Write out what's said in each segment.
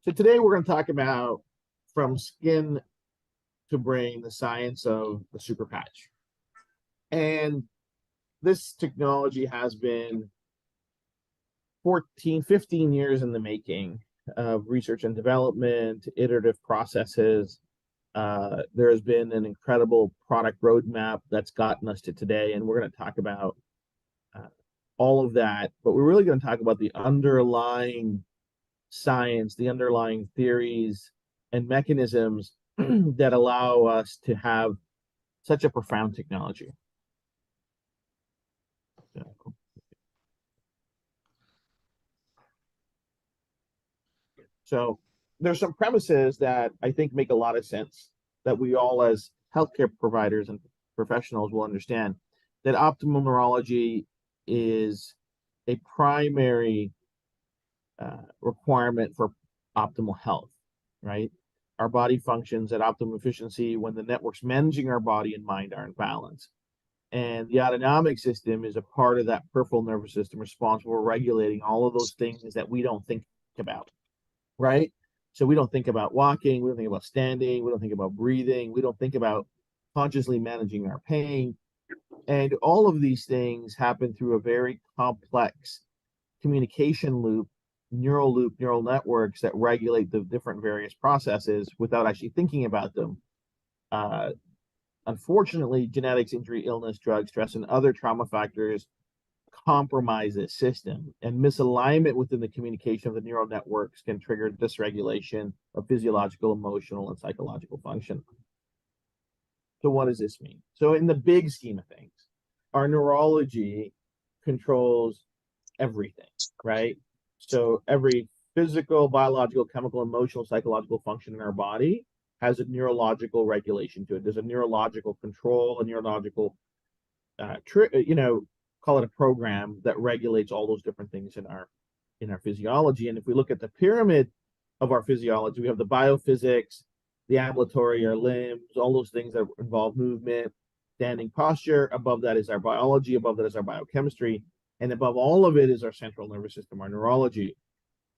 So today we're going to talk about from skin to brain, the science of the super patch. And this technology has been 14, 15 years in the making of research and development, iterative processes. There has been an incredible product roadmap that's gotten us to today, and we're going to talk about all of that, but we're really going to talk about the underlying science, the underlying theories and mechanisms that allow us to have such a profound technology. So there's some premises that I think make a lot of sense that we all as healthcare providers and professionals will understand, that optimal neurology is a primary requirement for optimal health, right? Our body functions at optimum efficiency when the networks managing our body and mind are in balance. And the autonomic system is a part of that peripheral nervous system responsible for regulating all of those things that we don't think about, right? So we don't think about walking, we don't think about standing, we don't think about breathing, we don't think about consciously managing our pain. And all of these things happen through a very complex communication loop, neural networks that regulate the different various processes without actually thinking about them. Unfortunately, genetics, injury, illness, drugs, stress, and other trauma factors compromise this system, and misalignment within the communication of the neural networks can trigger dysregulation of physiological, emotional, and psychological function. So what does this mean? So in the big scheme of things, our neurology controls everything, right? So every physical, biological, chemical, emotional, psychological function in our body has a neurological regulation to it. There's a neurological control, a neurological, call it a program that regulates all those different things in our physiology. And if we look at the pyramid of our physiology, we have the biophysics, the ambulatory, our limbs, all those things that involve movement, standing posture. Above that is our biology. Above that is our biochemistry. And above all of it is our central nervous system, our neurology.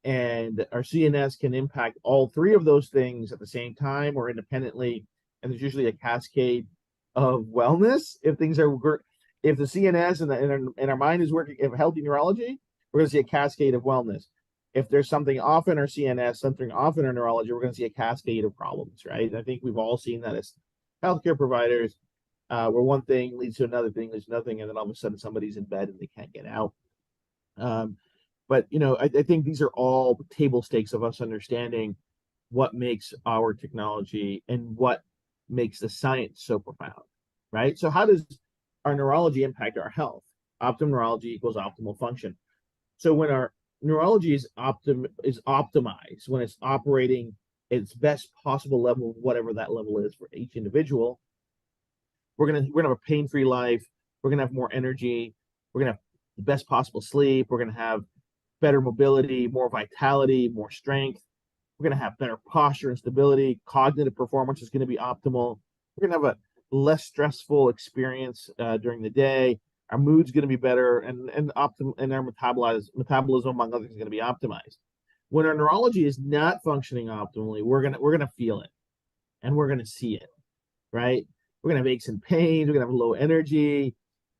And our CNS can impact all three of those things at the same time or independently. And there's usually a cascade of wellness. If the CNS and our mind is working, if healthy neurology, we're going to see a cascade of wellness. If there's something off in our CNS, something off in our neurology, we're going to see a cascade of problems, right? And I think we've all seen that as healthcare providers, where one thing leads to another thing, leads to nothing, and then all of a sudden somebody's in bed and they can't get out. But I think these are all table stakes of us understanding what makes our technology and what makes the science so profound, right? So how does our neurology impact our health? Optimal neurology equals optimal function. So when our neurology is optimized, when it's operating its best possible level, whatever that level is for each individual, we're gonna have a pain-free life. We're gonna have more energy. We're gonna have the best possible sleep. We're gonna have better mobility, more vitality, more strength. We're going to have better posture and stability. Cognitive performance is going to be optimal. We're going to have a less stressful experience during the day. Our mood's going to be better, and our metabolism, among other things, is going to be optimized. When our neurology is not functioning optimally, we're gonna feel it, and we're gonna see it, right? We're gonna have aches and pains. We're gonna have low energy.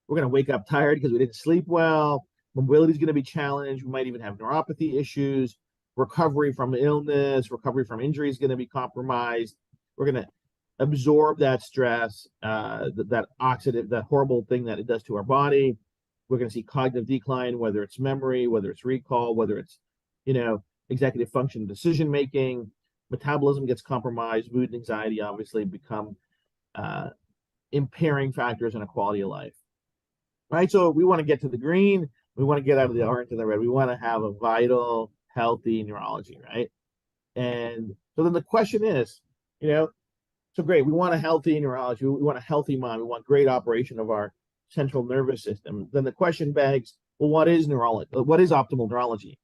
We're gonna wake up tired because we didn't sleep well. Mobility is going to be challenged. We might even have neuropathy issues. Recovery from illness, recovery from injury is going to be compromised. We're going to absorb that stress, that oxidative, that horrible thing that it does to our body. We're going to see cognitive decline, whether it's memory, whether it's recall, whether it's, executive function, decision making. Metabolism gets compromised. Mood and anxiety obviously become impairing factors in a quality of life. Right. So we want to get to the green. We want to get out of the orange and the red. We want to have a vital, healthy neurology, right? And so then the question is, so great, we want a healthy neurology. We want a healthy mind. We want great operation of our central nervous system. Then the question begs, well, what is neurology? What is optimal neurology?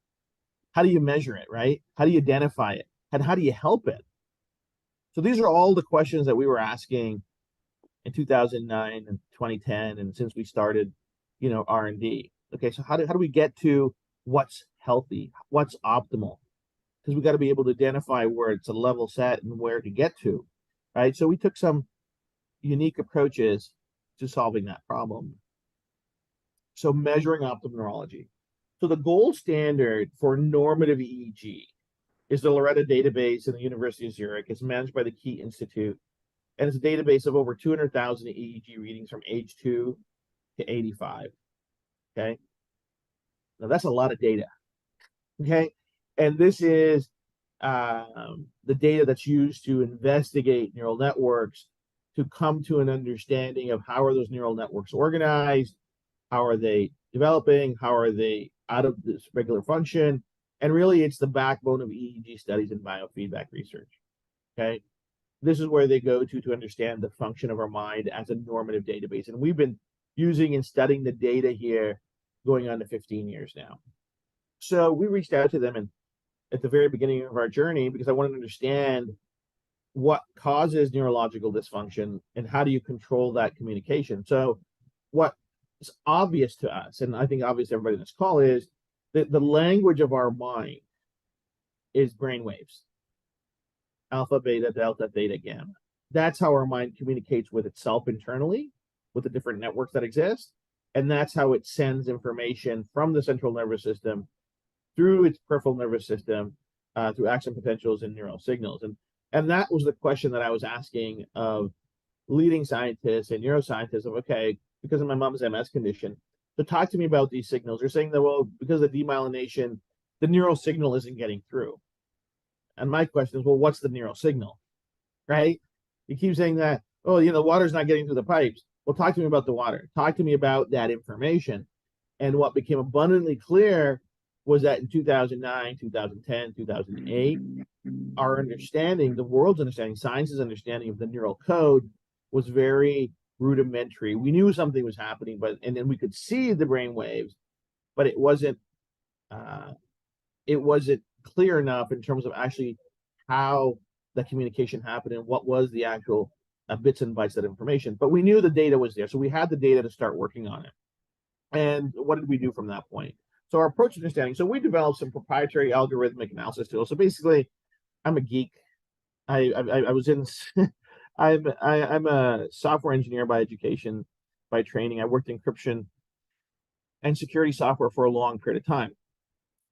How do you measure it, right? How do you identify it? And how do you help it? So these are all the questions that we were asking in 2009 and 2010, and since we started, R&D. Okay, so how do we get to what's healthy, what's optimal? because we got to be able to identify where it's a level set and where to get to, right? So we took some unique approaches to solving that problem. So measuring optimal neurology. So the gold standard for normative EEG is the Loretta database in the University of Zurich. It's managed by the Key Institute, and it's a database of over 200,000 EEG readings from age 2 to 85. Okay, now that's a lot of data. Okay, and this is the data that's used to investigate neural networks, to come to an understanding of how are those neural networks organized, how are they developing, how are they out of this regular function, and really it's the backbone of EEG studies and biofeedback research. Okay, this is where they go to understand the function of our mind as a normative database, and we've been using and studying the data here going on to 15 years now. So we reached out to them and at the very beginning of our journey because I wanted to understand what causes neurological dysfunction and how do you control that communication. So what is obvious to us, and I think obvious to everybody in this call, is that the language of our mind is brain waves. Alpha, beta, delta, theta, gamma. That's how our mind communicates with itself internally, with the different networks that exist. And that's how it sends information from the central nervous system through its peripheral nervous system, through action potentials and neural signals. And that was the question that I was asking of leading scientists and neuroscientists of, okay, because of my mom's MS condition, so talk to me about these signals. They're saying that, well, because of the demyelination, the neural signal isn't getting through. And my question is, well, what's the neural signal, right? You keep saying that, oh, you know, the water's not getting through the pipes. Well, talk to me about the water. Talk to me about that information. And what became abundantly clear was that in 2009, 2010, 2008, our understanding, the world's understanding, science's understanding of the neural code was very rudimentary. We knew something was happening, and then we could see the brain waves, but it wasn't clear enough in terms of actually how the communication happened and what was the actual bits and bytes of that information. But we knew the data was there, so we had the data to start working on it. And what did we do from that point? So our approach to understanding, so we developed some proprietary algorithmic analysis tools. So basically, I'm a geek. I was in I'm a software engineer by education, by training. I worked in encryption and security software for a long period of time.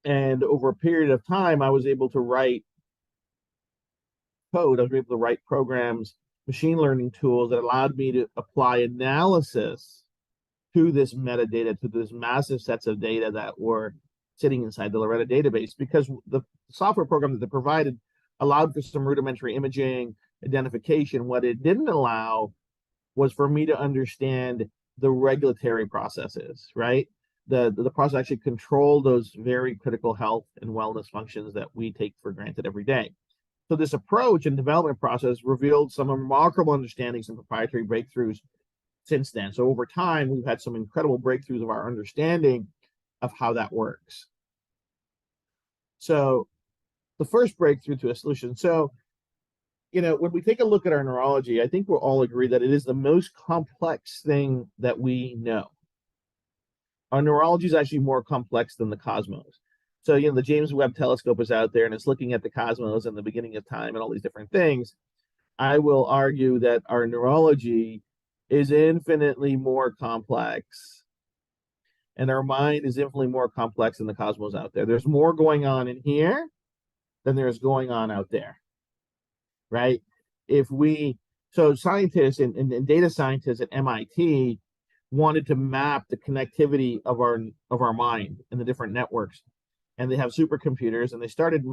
And over a period of time, I was able to write code. I was able to write programs, machine learning tools that allowed me to apply analysis to this metadata, to this massive sets of data that were sitting inside the Loretta database, because the software program that they provided allowed for some rudimentary imaging, identification. What it didn't allow was for me to understand the regulatory processes, right? The process actually control those very critical health and wellness functions that we take for granted every day. So this approach and development process revealed some remarkable understandings and proprietary breakthroughs since then. So over time, we've had some incredible breakthroughs of our understanding of how that works. So the first breakthrough to a solution. So, you know, when we take a look at our neurology, I think we'll all agree that it is the most complex thing that we know. Our neurology is actually more complex than the cosmos. So, you know, the James Webb Telescope is out there and it's looking at the cosmos and the beginning of time and all these different things. I will argue that our neurology is infinitely more complex, and our mind is infinitely more complex than the cosmos out there. There's more going on in here than there's going on out there, right? So scientists and data scientists at MIT wanted to map the connectivity of our mind and the different networks. And they have supercomputers, and they started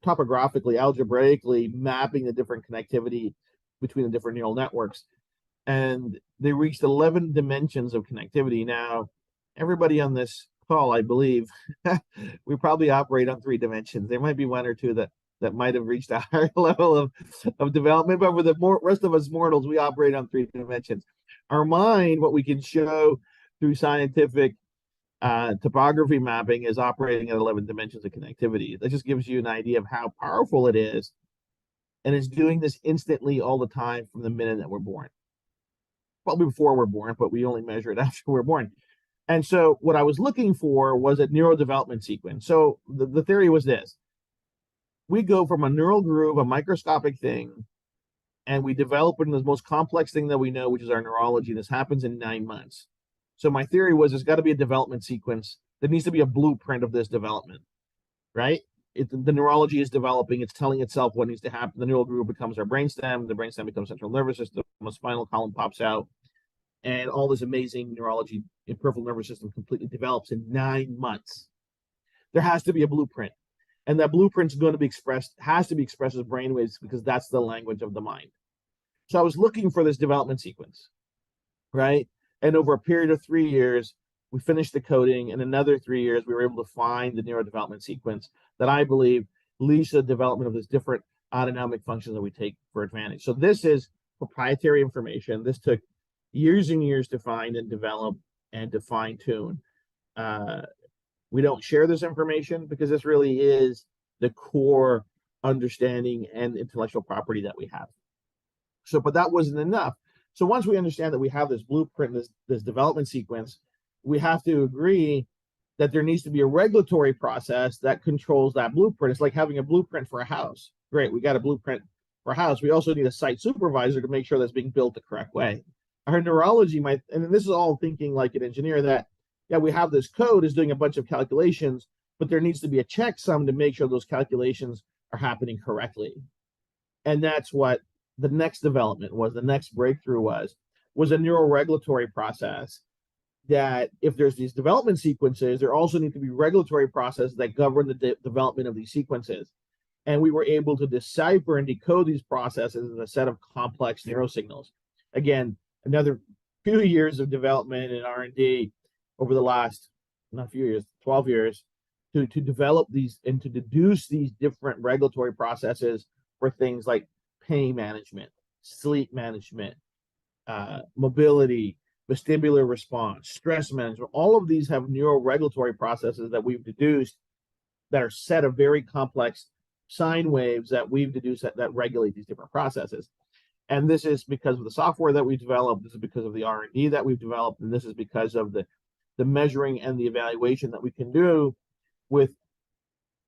topographically, algebraically mapping the different connectivity between the different neural networks. And they reached 11 dimensions of connectivity. Now, everybody on this call, I believe, we probably operate on 3 dimensions. There might be 1 or 2 that might have reached a higher level of development, but for the rest of us mortals, we operate on 3 dimensions. Our mind, what we can show through scientific topography mapping, is operating at 11 dimensions of connectivity. That just gives you an idea of how powerful it is. And it's doing this instantly all the time from the minute that we're born. Probably before we're born, but we only measure it after we're born. And so what I was looking for was a neurodevelopment sequence. So the theory was this: we go from a neural groove, a microscopic thing, and we develop it in the most complex thing that we know, which is our neurology. This happens in 9 months. So my theory was there's got to be a development sequence. There needs to be a blueprint of this development, right? The neurology is developing. It's telling itself what needs to happen. The neural groove becomes our brainstem. The brainstem becomes central nervous system. The spinal column pops out, and all this amazing neurology in peripheral nervous system completely develops in 9 months. There has to be a blueprint, and that blueprint's going to be expressed, has to be expressed as brainwaves because that's the language of the mind. So I was looking for this development sequence, right? And over a period of 3 years, we finished the coding. In another 3 years, we were able to find the neurodevelopment sequence that I believe leads to the development of this different autonomic functions that we take for advantage. So this is proprietary information. This took years and years to find and develop and to fine tune. We don't share this information because this really is the core understanding and intellectual property that we have. So, but that wasn't enough. So once we understand that we have this blueprint, this development sequence, we have to agree that there needs to be a regulatory process that controls that blueprint. It's like having a blueprint for a house. Great, we got a blueprint for a house. We also need a site supervisor to make sure that's being built the correct way. Our neurology might, and this is all thinking like an engineer, that, yeah, we have this code is doing a bunch of calculations, but there needs to be a checksum to make sure those calculations are happening correctly. And that's what the next development was, the next breakthrough was a neuroregulatory process that if there's these development sequences, there also need to be regulatory processes that govern the development of these sequences. And we were able to decipher and decode these processes as a set of complex neurosignals. Again, another few years of development in R&D over the last, not few years, 12 years, to develop these and to deduce these different regulatory processes for things like pain management, sleep management, mobility, vestibular response, stress management. All of these have neuroregulatory processes that we've deduced that are set of very complex sine waves that we've deduced that regulate these different processes. And this is because of the software that we developed. This is because of the R&D that we've developed. And this is because of the measuring and the evaluation that we can do with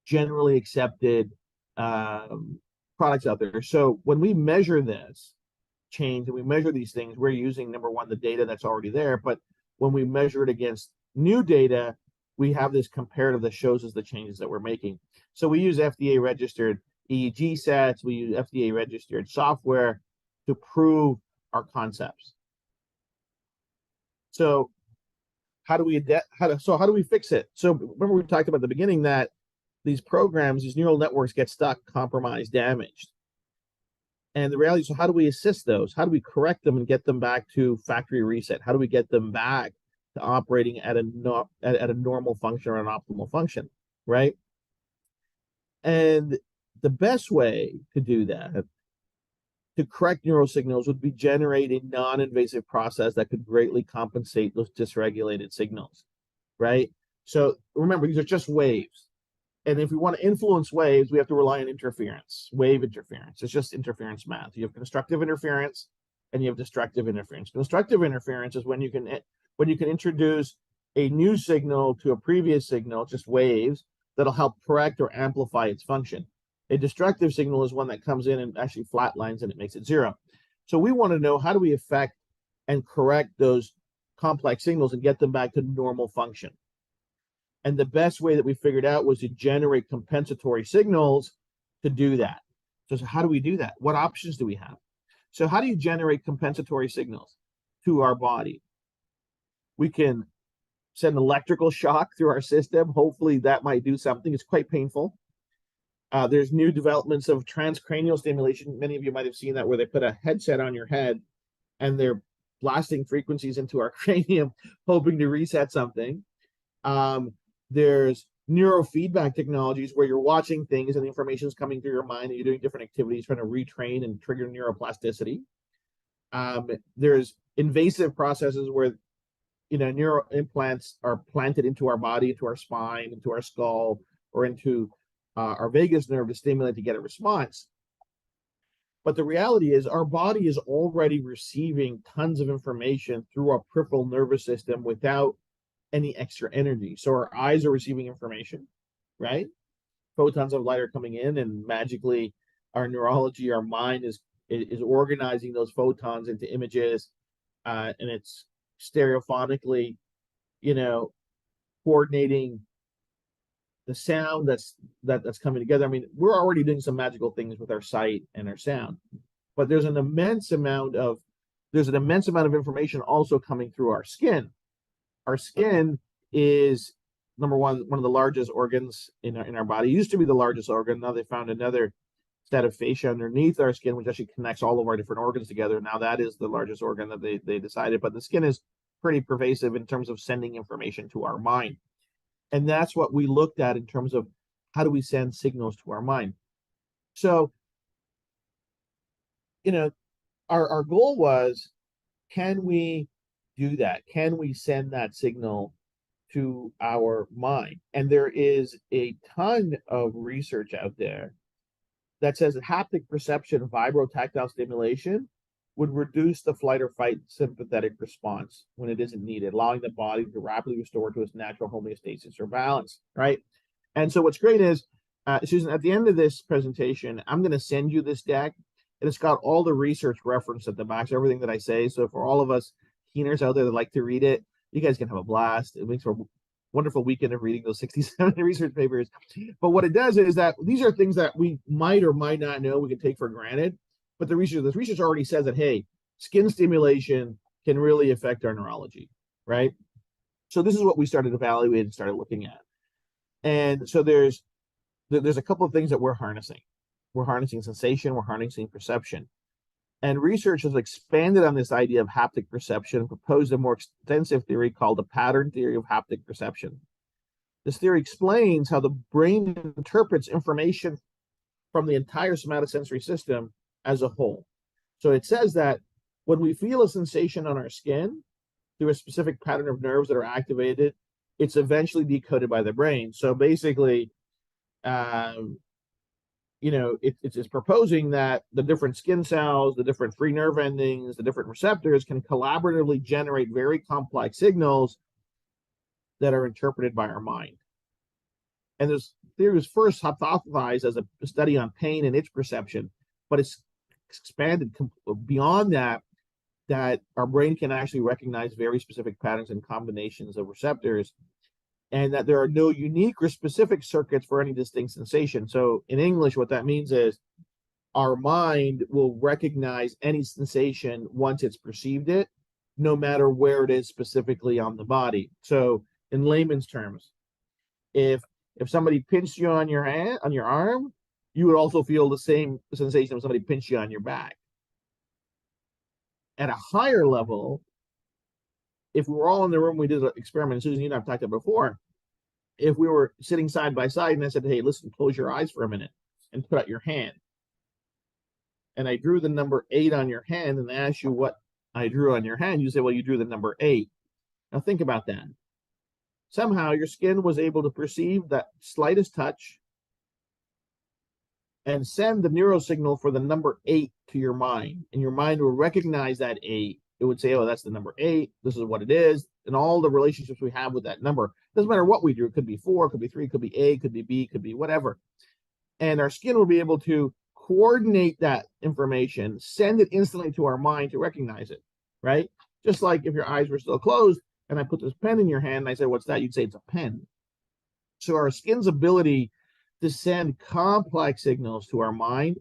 generally accepted products out there. So when we measure this change and we measure these things, we're using, number one, the data that's already there. But when we measure it against new data, we have this comparative that shows us the changes that we're making. So we use FDA registered EEG sets. We use FDA registered software to prove our concepts. So how do we fix it? So remember we talked about at the beginning that these programs, these neural networks get stuck, compromised, damaged. And the reality is, so how do we assist those? How do we correct them and get them back to factory reset? How do we get them back to operating at a normal function or an optimal function, right? And the best way to do that, to correct neural signals, would be generate a non-invasive process that could greatly compensate those dysregulated signals, right? So remember, these are just waves. And if we want to influence waves, we have to rely on interference, wave interference. It's just interference math. You have constructive interference and you have destructive interference. Constructive interference is when you can introduce a new signal to a previous signal, just waves, that'll help correct or amplify its function. A destructive signal is one that comes in and actually flatlines and it makes it zero. So we want to know, how do we affect and correct those complex signals and get them back to normal function? And the best way that we figured out was to generate compensatory signals to do that. So how do we do that? What options do we have? So how do you generate compensatory signals to our body? We can send electrical shock through our system. Hopefully that might do something. It's quite painful. There's new developments of transcranial stimulation. Many of you might have seen that, where they put a headset on your head and they're blasting frequencies into our cranium, hoping to reset something. There's neurofeedback technologies where you're watching things and the information is coming through your mind and you're doing different activities, trying to retrain and trigger neuroplasticity. There's invasive processes where, neural implants are planted into our body, into our spine, into our skull, or into our vagus nerve to stimulate to get a response. But the reality is our body is already receiving tons of information through our peripheral nervous system without any extra energy. So our eyes are receiving information, right, photons of light are coming in, and magically our neurology, our mind is organizing those photons into images, and it's stereophonically, coordinating the sound that's coming together. I mean, we're already doing some magical things with our sight and our sound, but there's an immense amount of information also coming through our skin. Our skin is one of the largest organs in our body. It used to be the largest organ. Now they found another set of fascia underneath our skin, which actually connects all of our different organs together. Now that is the largest organ that they decided. But the skin is pretty pervasive in terms of sending information to our mind. And that's what we looked at in terms of how do we send signals to our mind. So, our goal was, can we do that? Can we send that signal to our mind? And there is a ton of research out there that says that haptic perception, vibrotactile stimulation, would reduce the flight or fight sympathetic response when it isn't needed, allowing the body to rapidly restore to its natural homeostasis or balance, right? And so what's great is, Susan, at the end of this presentation, I'm going to send you this deck, and it's got all the research reference at the back, so everything that I say. So for all of us keeners out there that like to read it, you guys can have a blast. It makes for a wonderful weekend of reading those 67 research papers. But what it does is that these are things that we might or might not know, we can take for granted. But this research already says that, hey, skin stimulation can really affect our neurology, right? So this is what we started evaluating and started looking at. And so there's a couple of things that we're harnessing. We're harnessing sensation, we're harnessing perception. And research has expanded on this idea of haptic perception and proposed a more extensive theory called the pattern theory of haptic perception. This theory explains how the brain interprets information from the entire somatosensory system as a whole. So it says that when we feel a sensation on our skin through a specific pattern of nerves that are activated, it's eventually decoded by the brain. So basically, it's proposing that the different skin cells, the different free nerve endings, the different receptors can collaboratively generate very complex signals that are interpreted by our mind. And this theory was first hypothesized as a study on pain and its perception, but it's expanded beyond that our brain can actually recognize very specific patterns and combinations of receptors, and that there are no unique or specific circuits for any distinct sensation. So in English, what that means is our mind will recognize any sensation once it's perceived it, no matter where it is specifically on the body. So in layman's terms, if somebody pinched you on your hand, on your arm, you would also feel the same sensation if somebody pinched you on your back. At a higher level, if we were all in the room, we did an experiment, Susan, you and I've talked about before. If we were sitting side by side and I said, hey, listen, close your eyes for a minute and put out your hand. And I drew the number 8 on your hand and asked you what I drew on your hand, you say, well, you drew the number 8. Now think about that. Somehow your skin was able to perceive that slightest touch and send the neurosignal for the number 8 to your mind. And your mind will recognize that 8. It would say, oh, that's the number 8. This is what it is. And all the relationships we have with that number, doesn't matter what we do. It could be 4, could be 3, could be A, could be B, could be whatever. And our skin will be able to coordinate that information, send it instantly to our mind to recognize it, right? Just like if your eyes were still closed and I put this pen in your hand and I say, what's that? You'd say it's a pen. So our skin's ability to send complex signals to our mind,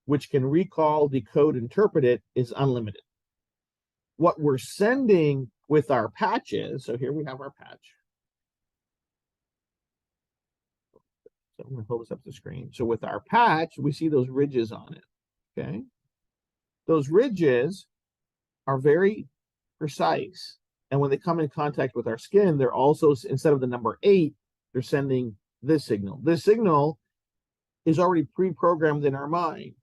which can recall, decode, interpret it, is unlimited. What we're sending with our patches, so here we have our patch. So I'm going to pull this up the screen. So with our patch, we see those ridges on it, okay? Those ridges are very precise. And when they come in contact with our skin, they're also, instead of the number 8, they're sending this signal. This signal is already pre-programmed in our mind,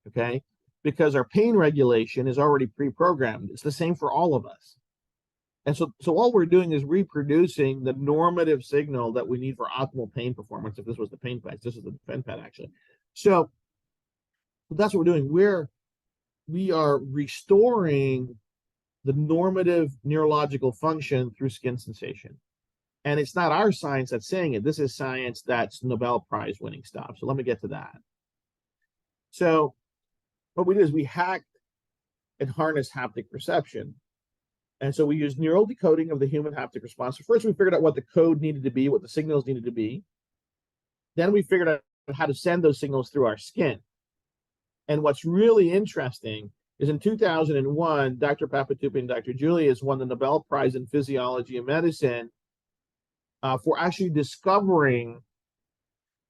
okay? Because our pain regulation is already pre-programmed. It's the same for all of us. And so all we're doing is reproducing the normative signal that we need for optimal pain performance. If this was the pain patch, this is the defend pad, actually. So that's what we're doing. We are restoring the normative neurological function through skin sensation. And it's not our science that's saying it. This is science that's Nobel Prize winning stuff. So let me get to that. So what we did is we hacked and harnessed haptic perception. And so we used neural decoding of the human haptic response. So first we figured out what the code needed to be, what the signals needed to be. Then we figured out how to send those signals through our skin. And what's really interesting is in 2001, Dr. Papatoupi and Dr. Julius won the Nobel Prize in Physiology and Medicine for actually discovering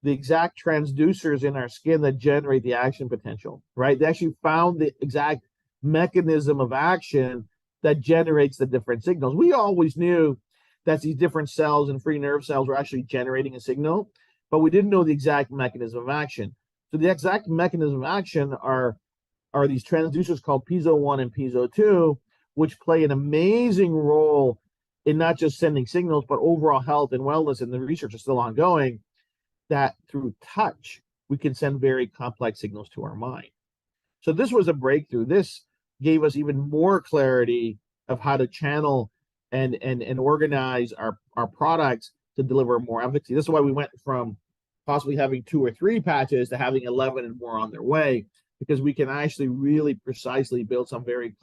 the exact transducers in our skin that generate the action potential, right? They actually found the exact mechanism of action that generates the different signals. We always knew that these different cells and free nerve cells were actually generating a signal, but we didn't know the exact mechanism of action. So the exact mechanism of action are these transducers called piezo 1 and piezo 2, which play an amazing role in not just sending signals, but overall health and wellness. And the research is still ongoing, that through touch, we can send very complex signals to our mind. So this was a breakthrough. This gave us even more clarity of how to channel and organize our products to deliver more efficacy. This is why we went from possibly having 2 or 3 patches to having 11 and more on their way, because we can actually really precisely build some very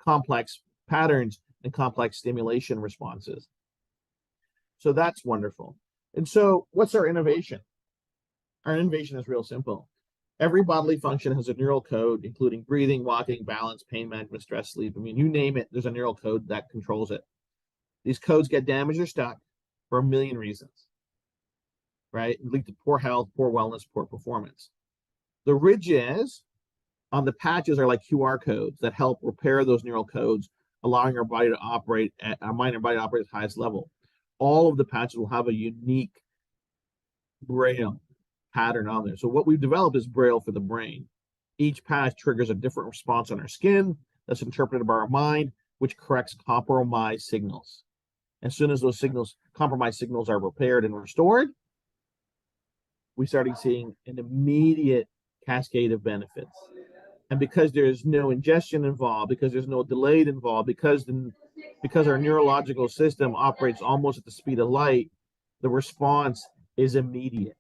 complex patterns and complex stimulation responses. So that's wonderful. And so what's our innovation? Our innovation is real simple. Every bodily function has a neural code, including breathing, walking, balance, pain management, stress, sleep. I mean, you name it, there's a neural code that controls it. These codes get damaged or stuck for a million reasons, right? It leads to poor health, poor wellness, poor performance. The ridges on the patches are like QR codes that help repair those neural codes, allowing our body to operate at our mind and body to operate at the highest level. All of the patches will have a unique braille pattern on there. So what we've developed is braille for the brain. Each patch triggers a different response on our skin that's interpreted by our mind, which corrects compromised signals. As soon as those compromised signals are repaired and restored, we started seeing an immediate cascade of benefits. And because there's no ingestion involved, because there's no delayed involved, because our neurological system operates almost at the speed of light, the response is immediate.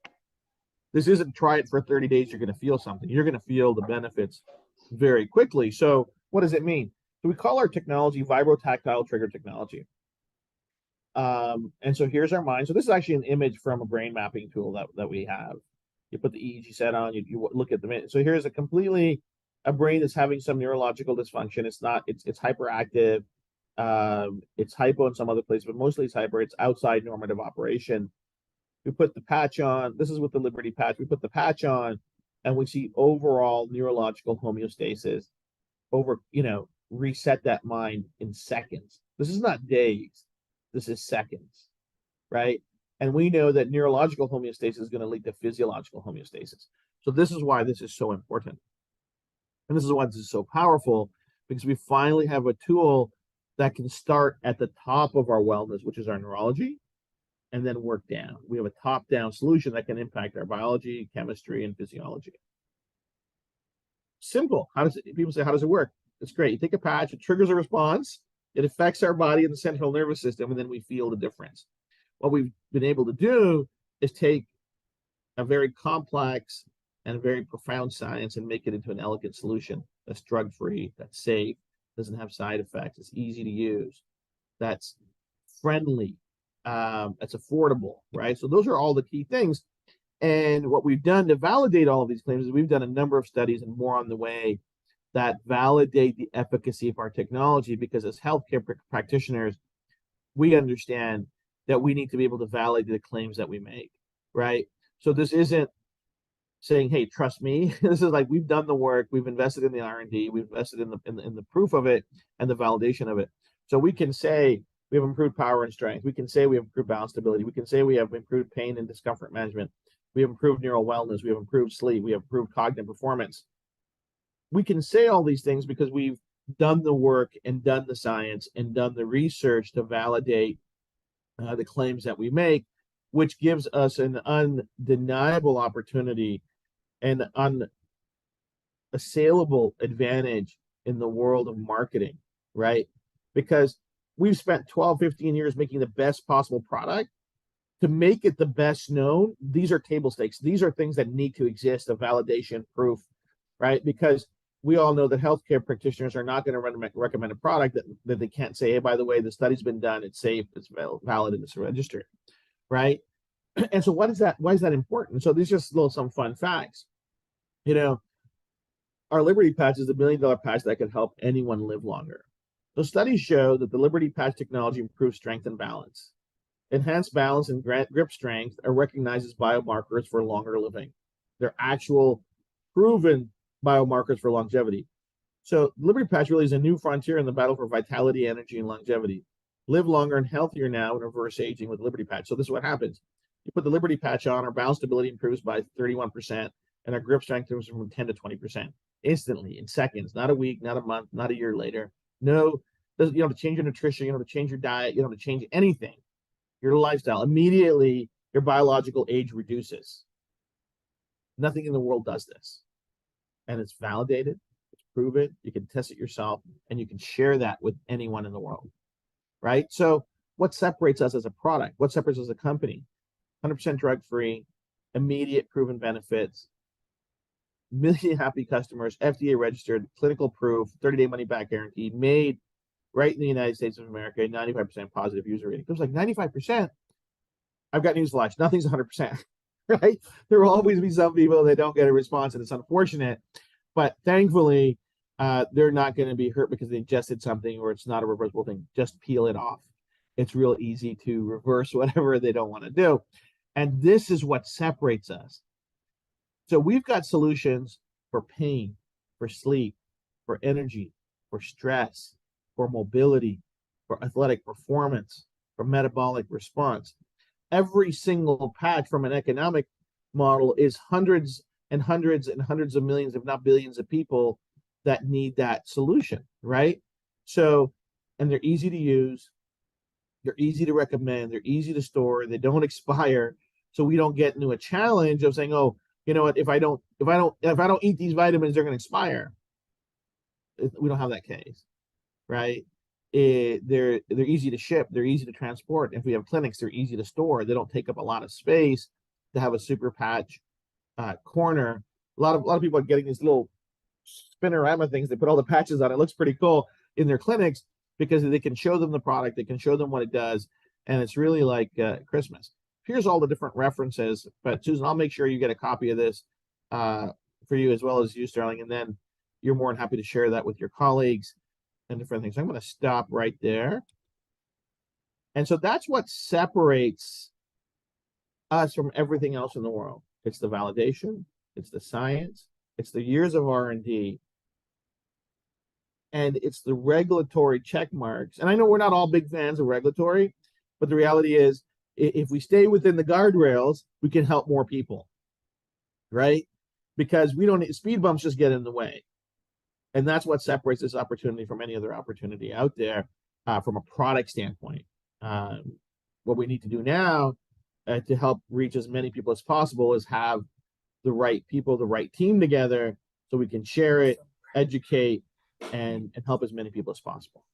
This isn't try it for 30 days, you're going to feel something. You're going to feel the benefits very quickly. So what does it mean? So we call our technology vibrotactile trigger technology. And so here's our mind. So this is actually an image from a brain mapping tool that we have. You put the EEG set on, you look at the, so here's a brain that's having some neurological dysfunction. It's hyperactive. It's hypo in some other places, but mostly it's hyper. It's outside normative operation. We put the patch on. This is with the Liberty patch. We put the patch on, and we see overall neurological homeostasis. Reset that mind in seconds. This is not days. This is seconds, right? And we know that neurological homeostasis is going to lead to physiological homeostasis. So this is why this is so important. And this is why this is so powerful, because we finally have a tool that can start at the top of our wellness, which is our neurology, and then work down. We have a top-down solution that can impact our biology, chemistry, and physiology. Simple. People say, how does it work? It's great. You take a patch, it triggers a response, it affects our body and the central nervous system, and then we feel the difference. What we've been able to do is take a very complex and very profound science and make it into an elegant solution that's drug-free, that's safe, doesn't have side effects, it's easy to use, that's friendly, that's affordable, right? So those are all the key things. And what we've done to validate all of these claims is we've done a number of studies and more on the way that validate the efficacy of our technology, because as healthcare practitioners, we understand that we need to be able to validate the claims that we make, right? So this isn't saying, hey, trust me. This is like, we've done the work, we've invested in the R&D, we've invested in the proof of it and the validation of it. So we can say we have improved power and strength. We can say we have improved balance stability. We can say we have improved pain and discomfort management. We have improved neural wellness. We have improved sleep. We have improved cognitive performance. We can say all these things because we've done the work and done the science and done the research to validate the claims that we make, which gives us an undeniable opportunity and unassailable advantage in the world of marketing, right? Because we've spent 12, 15 years making the best possible product. To make it the best known, these are table stakes. These are things that need to exist, of validation, proof, right? Because we all know that healthcare practitioners are not going to recommend a product that they can't say, hey, by the way, the study's been done, it's safe, it's valid, and it's registered, right? And so what is that? Why is that important? So these are just some fun facts. Our Liberty Patch is a $1 million patch that could help anyone live longer. The studies show that the Liberty Patch technology improves strength and balance. Enhanced balance and grip strength are recognized as biomarkers for longer living. They're actual proven biomarkers for longevity. So Liberty Patch really is a new frontier in the battle for vitality, energy, and longevity. Live longer and healthier now and reverse aging with Liberty Patch. So this is what happens. You put the Liberty Patch on, our balance stability improves by 31%, and our grip strength improves from 10 to 20%. Instantly, in seconds, not a week, not a month, not a year later. No, you don't have to change your nutrition, you don't have to change your diet, you don't have to change anything. Your lifestyle, immediately your biological age reduces. Nothing in the world does this. And it's validated, it's proven, you can test it yourself, and you can share that with anyone in the world, right? So what separates us as a product? What separates us as a company? 100% drug-free, immediate proven benefits, million happy customers, FDA registered, clinical proof, 30-day money-back guarantee, made right in the United States of America, 95% positive user rating. It was like 95%. I've got news flash. Nothing's 100%, right? There will always be some people that don't get a response, and it's unfortunate. But thankfully, they're not going to be hurt because they just did something or it's not a reversible thing. Just peel it off. It's real easy to reverse whatever they don't want to do. And this is what separates us. So we've got solutions for pain, for sleep, for energy, for stress, for mobility, for athletic performance, for metabolic response. Every single patch from an economic model is hundreds and hundreds and hundreds of millions, if not billions of people that need that solution, right? So, and they're easy to use, they're easy to recommend, they're easy to store, they don't expire. So we don't get into a challenge of saying, oh, you know what, if I don't eat these vitamins, they're going to expire. We don't have that case, right? They're easy to ship, they're easy to transport. If we have clinics, they're easy to store. They don't take up a lot of space to have a super patch corner. A lot of people are getting these little spinorama things. They put all the patches on. It looks pretty cool in their clinics because they can show them the product, they can show them what it does, and it's really like Christmas. Here's all the different references. But Susan, I'll make sure you get a copy of this for you as well as you, Sterling, and then you're more than happy to share that with your colleagues and different things. So I'm going to stop right there. And so that's what separates us from everything else in the world. It's the validation, it's the science, it's the years of R&D, and it's the regulatory check marks. And I know we're not all big fans of regulatory, but the reality is, if we stay within the guardrails, we can help more people, right? Because we don't need speed bumps, just get in the way. And that's what separates this opportunity from any other opportunity out there from a product standpoint. What we need to do now to help reach as many people as possible is have the right people, the right team together so we can share it, educate, and help as many people as possible.